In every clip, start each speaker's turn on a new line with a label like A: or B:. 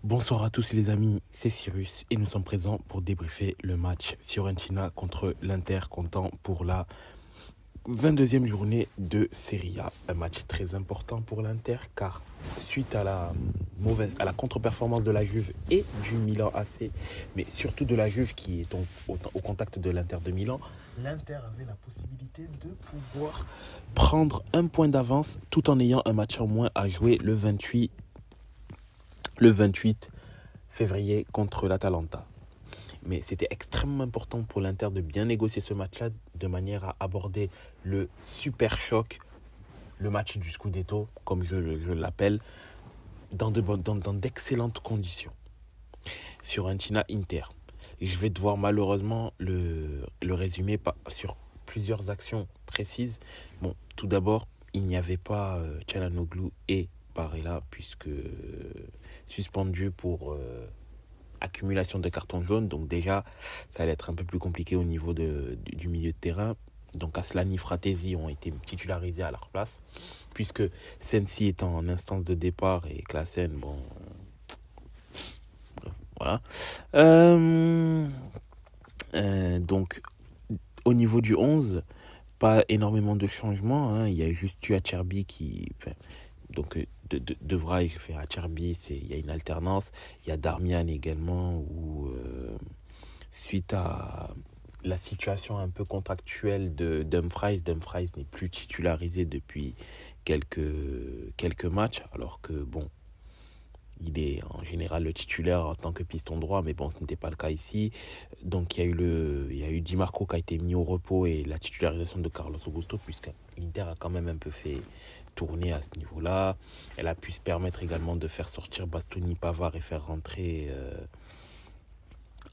A: Bonsoir à tous les amis, c'est Cyrus et nous sommes présents pour débriefer le match Fiorentina contre l'Inter comptant pour la 22e journée de Serie A. Un match très important pour l'Inter car suite à la contre-performance de la Juve et du Milan AC, mais surtout de la Juve qui est au contact de l'Inter de Milan, l'Inter avait la possibilité de pouvoir prendre un point d'avance tout en ayant un match en moins à jouer le 28 février contre l'Atalanta. Mais c'était extrêmement important pour l'Inter de bien négocier ce match-là de manière à aborder le super choc, le match du Scudetto, comme je l'appelle, dans d'excellentes conditions. Fiorentina-Inter. Je vais devoir malheureusement le résumer sur plusieurs actions précises. Bon, tout d'abord, il n'y avait pas Çalhanoğlu et Barella puisque suspendu pour accumulation de cartons jaunes. Donc déjà, ça allait être un peu plus compliqué au niveau du milieu de terrain. Donc Asllani, Fratesi ont été titularisés à leur place, puisque Sensi est en instance de départ et Klaassen, bon, voilà. Donc au niveau du 11, pas énormément de changements, hein. Il y a juste eu Acerbi qui... Donc de Vrij fait Acerbi, il y a une alternance. Il y a Darmian également où suite à la situation un peu contractuelle de Dumfries n'est plus titularisé depuis quelques matchs, alors que bon, il est en général le titulaire en tant que piston droit, mais bon, ce n'était pas le cas ici. Donc il y a eu Di Marco qui a été mis au repos et la titularisation de Carlos Augusto, puisque l'Inter a quand même un peu fait tourner à ce niveau-là. Elle a pu se permettre également de faire sortir Bastoni, Pavard et faire rentrer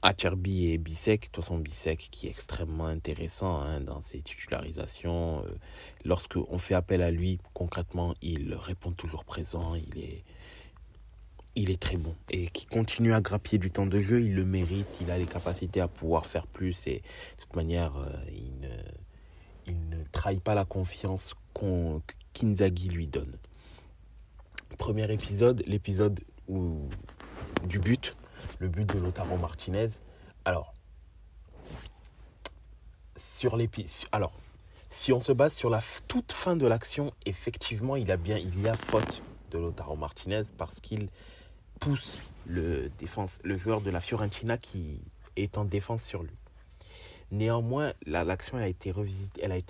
A: Acerbi et Bissek. De toute façon, Bissek qui est extrêmement intéressant dans ses titularisations. Lorsqu'on fait appel à lui, concrètement, il répond toujours présent. Il est très bon et qui continue à grappiller du temps de jeu, il le mérite, il a les capacités à pouvoir faire plus et de toute manière, il ne trahit pas la confiance qu'Inzaghi lui donne. Premier épisode, l'épisode du but, le but de Lautaro Martinez. Alors, si on se base sur la toute fin de l'action, effectivement, il y a faute de Lautaro Martinez parce qu'il pousse le joueur de la Fiorentina qui est en défense sur lui. Néanmoins, l'action elle a été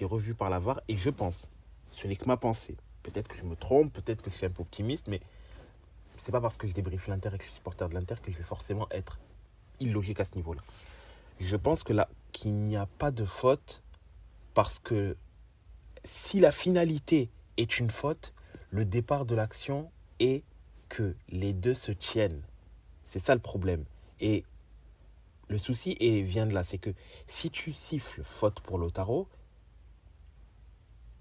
A: revue par la VAR et je pense, ce n'est que ma pensée, peut-être que je me trompe, peut-être que je suis un peu optimiste, mais c'est pas parce que je débriefe l'Inter et que je suis supporter de l'Inter que je vais forcément être illogique à ce niveau-là. Je pense qu'il n'y a pas de faute parce que si la finalité est une faute, le départ de l'action est que les deux se tiennent. C'est ça le problème. Et le souci vient de là, c'est que si tu siffles faute pour Lautaro,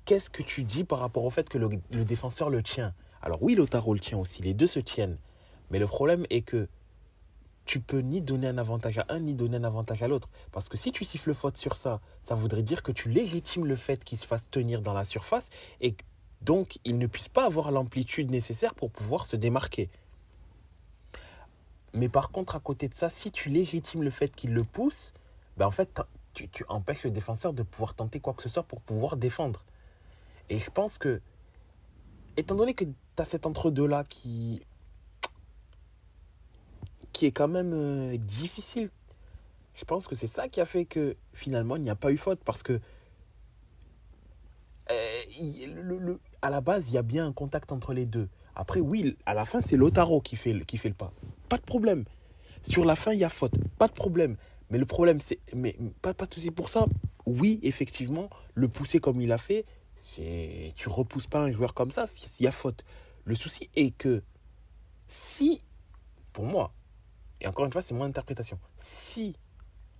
A: qu'est-ce que tu dis par rapport au fait que le défenseur le tient? Alors oui, Lautaro le tient aussi, les deux se tiennent. Mais le problème est que tu peux ni donner un avantage à un, ni donner un avantage à l'autre. Parce que si tu siffles faute sur ça, ça voudrait dire que tu légitimes le fait qu'il se fasse tenir dans la surface et donc il ne puisse pas avoir l'amplitude nécessaire pour pouvoir se démarquer. Mais par contre, à côté de ça, si tu légitimes le fait qu'il le pousse, ben en fait, tu empêches le défenseur de pouvoir tenter quoi que ce soit pour pouvoir défendre. Et je pense que, étant donné que tu as cet entre-deux-là qui est quand même difficile, je pense que c'est ça qui a fait que finalement, il n'y a pas eu faute. Parce que à la base, il y a bien un contact entre les deux. Après, oui, à la fin, c'est Lautaro qui fait le pas. Pas de problème. Sur la fin, il y a faute. Pas de problème. Mais le problème, c'est... Mais pas de souci pour ça. Oui, effectivement, le pousser comme il a fait, tu repousses pas un joueur comme ça, il y a faute. Le souci est que si, pour moi, et encore une fois, c'est mon interprétation, si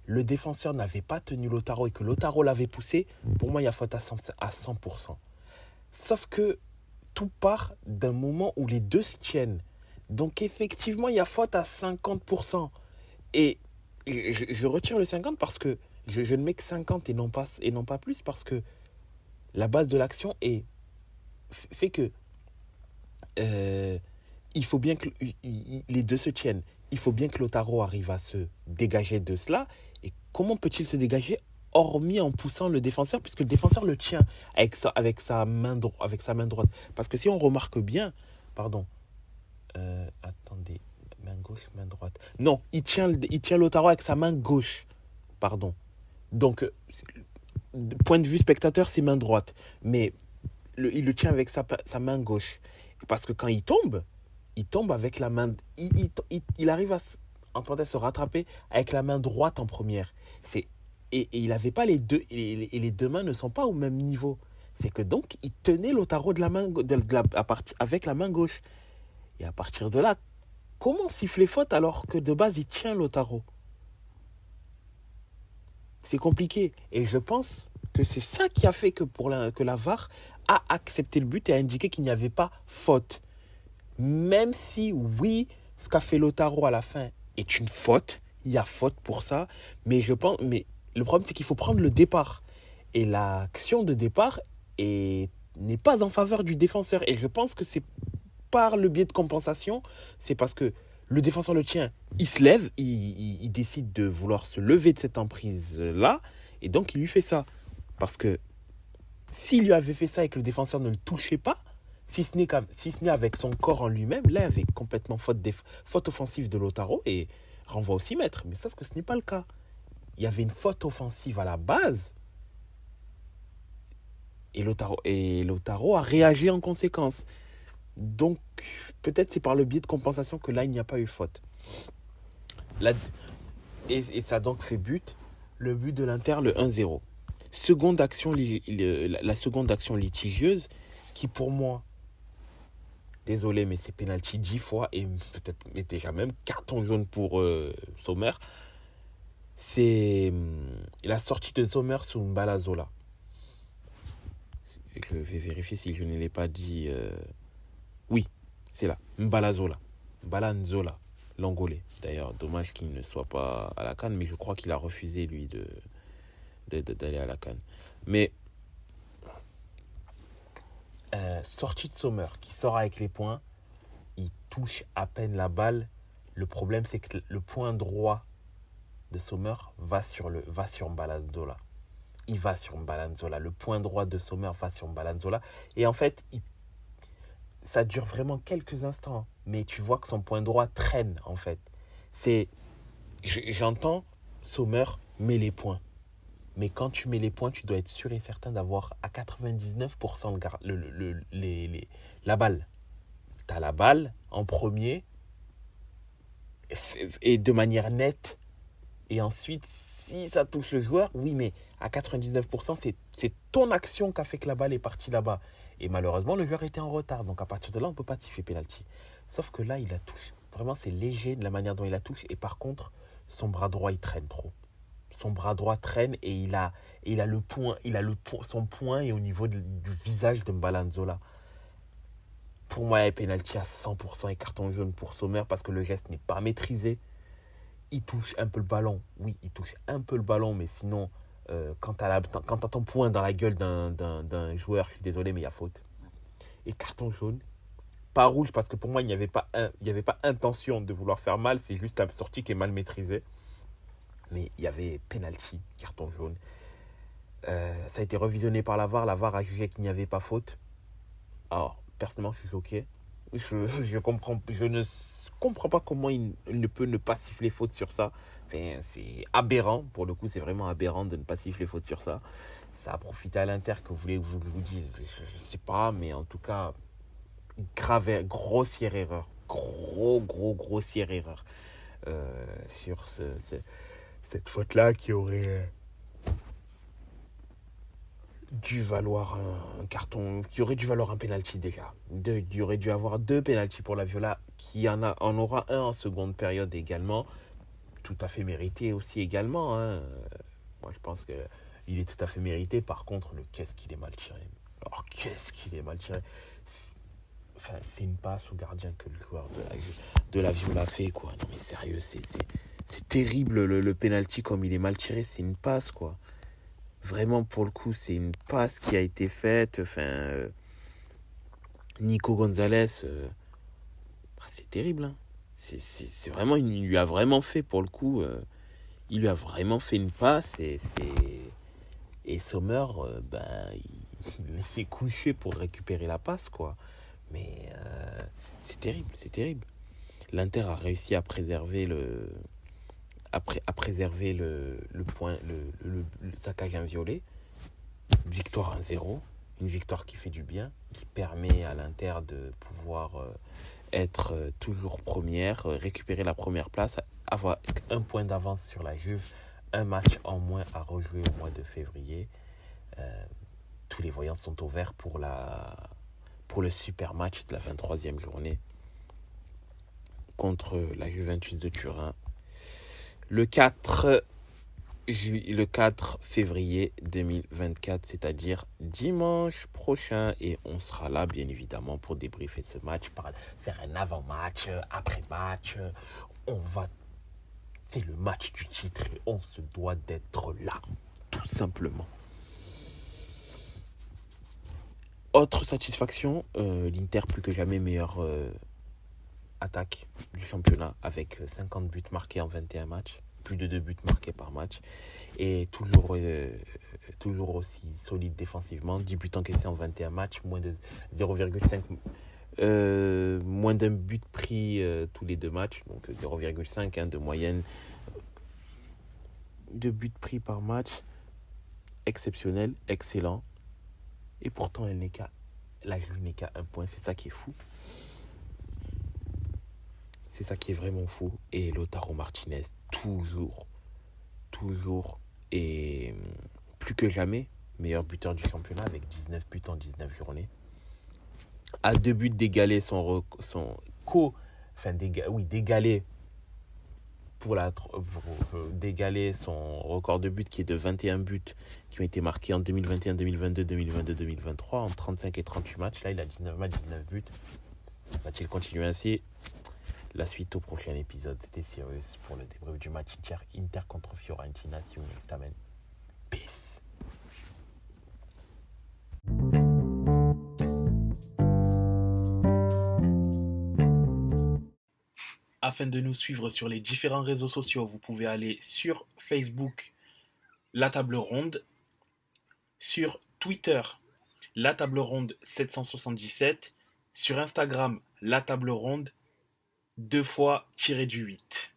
A: le défenseur n'avait pas tenu Lautaro et que Lautaro l'avait poussé, pour moi, il y a faute à 100%. Sauf que tout part d'un moment où les deux se tiennent. Donc effectivement, il y a faute à 50%. Et je retire le 50 parce que je ne mets que 50 et non pas plus parce que la base de l'action fait que il faut bien que les deux se tiennent. Il faut bien que Lautaro arrive à se dégager de cela. Et comment peut-il se dégager hormis en poussant le défenseur, puisque le défenseur le tient avec sa main droite. Parce que si on remarque bien, pardon, attendez, main gauche, main droite. Non, il tient Lautaro avec sa main gauche, pardon. Donc, point de vue spectateur, c'est main droite. Mais il le tient avec sa main gauche. Parce que quand il tombe avec la main. Il arrive à se rattraper avec la main droite en première. Et il avait pas les deux. Et les deux mains ne sont pas au même niveau. C'est que donc, il tenait Lautaro avec la main gauche. Et à partir de là, comment siffler faute alors que de base, il tient Lautaro? C'est compliqué. Et je pense que c'est ça qui a fait que la VAR a accepté le but et a indiqué qu'il n'y avait pas faute. Même si, oui, ce qu'a fait Lautaro à la fin est une faute, il y a faute pour ça, mais le problème, c'est qu'il faut prendre le départ. Et l'action de départ n'est pas en faveur du défenseur. Et je pense que c'est par le biais de compensation, c'est parce que le défenseur le tient, il se lève, il décide de vouloir se lever de cette emprise-là, et donc il lui fait ça. Parce que s'il lui avait fait ça et que le défenseur ne le touchait pas, si ce n'est avec son corps en lui-même, là, il y avait complètement faute offensive de Lautaro et renvoi au 6 mètres. Mais sauf que ce n'est pas le cas. Il y avait une faute offensive à la base et Lautaro a réagi en conséquence. Donc, peut-être c'est par le biais de compensation que là, il n'y a pas eu faute. Et ça a donc fait le but de l'Inter, le 1-0. La seconde action litigieuse qui, pour moi, désolé, mais c'est penalty 10 fois et peut-être déjà même carton jaune pour Sommer. C'est la sortie de Sommer sous Mbalazola. Je vais vérifier si je ne l'ai pas dit. Oui, c'est là. Mbalazola, l'Angolais. D'ailleurs, dommage qu'il ne soit pas à la CAN, mais je crois qu'il a refusé, lui, d'aller à la CAN. Mais sortie de Sommer qui sort avec les points, il touche à peine la balle. Le problème, c'est que le point droit de Sommer va sur Mbalazola. Il va sur Mbalazola. Le point droit de Sommer va sur Mbalazola. Et en fait, ça dure vraiment quelques instants. Mais tu vois que son point droit traîne, en fait. J'entends Sommer met les points. Mais quand tu mets les points, tu dois être sûr et certain d'avoir à 99% la balle. Tu as la balle en premier et de manière nette. Et ensuite, si ça touche le joueur, oui, mais à 99%, c'est ton action qui a fait que la balle est partie là-bas. Et malheureusement, le joueur était en retard. Donc à partir de là, on ne peut pas siffler penalty. Sauf que là, il la touche. Vraiment, c'est léger de la manière dont il la touche. Et par contre, son bras droit, il traîne trop. Son bras droit traîne et il a son poing est au niveau du visage de Mbalazola. Pour moi, il y a penalty à 100% et carton jaune pour Sommer parce que le geste n'est pas maîtrisé. Il touche un peu le ballon. Oui, il touche un peu le ballon, mais sinon, quand tu as ton poing dans la gueule d'un joueur, je suis désolé, mais il y a faute. Et carton jaune, pas rouge parce que pour moi, il n'y avait pas intention de vouloir faire mal, c'est juste la sortie qui est mal maîtrisée. Mais il y avait penalty, carton jaune. Ça a été revisionné par la VAR. La VAR a jugé qu'il n'y avait pas faute. Alors, personnellement, je suis choqué. Je ne comprends pas comment il ne peut ne pas siffler faute sur ça. Enfin, c'est aberrant. Pour le coup, c'est vraiment aberrant de ne pas siffler faute sur ça. Ça a profité à l'Inter, que vous voulez que je vous dise. Je ne sais pas, mais en tout cas, grossière erreur. Grossière erreur. Sur cette faute-là qui aurait dû valoir un carton, qui aurait dû valoir un penalty déjà. Il y aurait dû avoir 2 penaltys pour la Viola, qui en aura un en seconde période également, tout à fait mérité aussi également. Moi je pense qu'il est tout à fait mérité. Par contre, qu'est-ce qu'il est mal tiré. Alors qu'est-ce qu'il est mal tiré. C'est une passe au gardien que le joueur de la Viola fait, quoi. Non mais sérieux, c'est terrible le penalty comme il est mal tiré, c'est une passe, quoi. Vraiment, pour le coup, c'est une passe qui a été faite. Nico Gonzalez, terrible. Hein. C'est vraiment, il lui a vraiment fait, pour le coup, il lui a vraiment fait une passe et Sommer, il laissait coucher pour récupérer la passe, quoi. Mais c'est terrible, c'est terrible. L'Inter a réussi à préserver à préserver le point, le saccage inviolé. Victoire 1-0, une victoire qui fait du bien, qui permet à l'Inter de pouvoir être toujours première, récupérer la première place, avoir un point d'avance sur la Juve, un match en moins à rejouer au mois de février. Tous les voyants sont au vert pour le super match de la 23e journée contre la Juventus de Turin. Le 4 février 2024, c'est-à-dire dimanche prochain. Et on sera là, bien évidemment, pour débriefer ce match, faire un avant-match, après-match. C'est le match du titre et on se doit d'être là, tout simplement. Autre satisfaction, l'Inter plus que jamais meilleure attaque du championnat avec 50 buts marqués en 21 matchs. Plus de 2 buts marqués par match et toujours aussi solide défensivement, 10 buts encaissés en 21 matchs, moins de 0,5 moins d'un but pris tous les 2 matchs, donc 0,5 de moyenne de buts pris par match. Exceptionnel, excellent, et pourtant la Juve n'est qu'à un point, c'est ça qui est fou. C'est ça qui est vraiment fou. Et Lautaro Martinez, toujours, et plus que jamais, meilleur buteur du championnat avec 19 buts en 19 journées. À 2 buts d'égaler d'égaler son record de buts qui est de 21 buts qui ont été marqués en 2021, 2022, 2022, 2023 en 35 et 38 matchs. Là, il a 19 matchs, 19 buts. Va-t-il continuer ainsi ? La suite au prochain épisode. C'était Cyrus pour le débrief du match Inter contre Fiorentina. See you next time. Peace. Afin de nous suivre sur les différents réseaux sociaux, vous pouvez aller sur Facebook, La Table Ronde, sur Twitter, La Table Ronde 777, sur Instagram, La Table Ronde, 2 fois tiré du 8.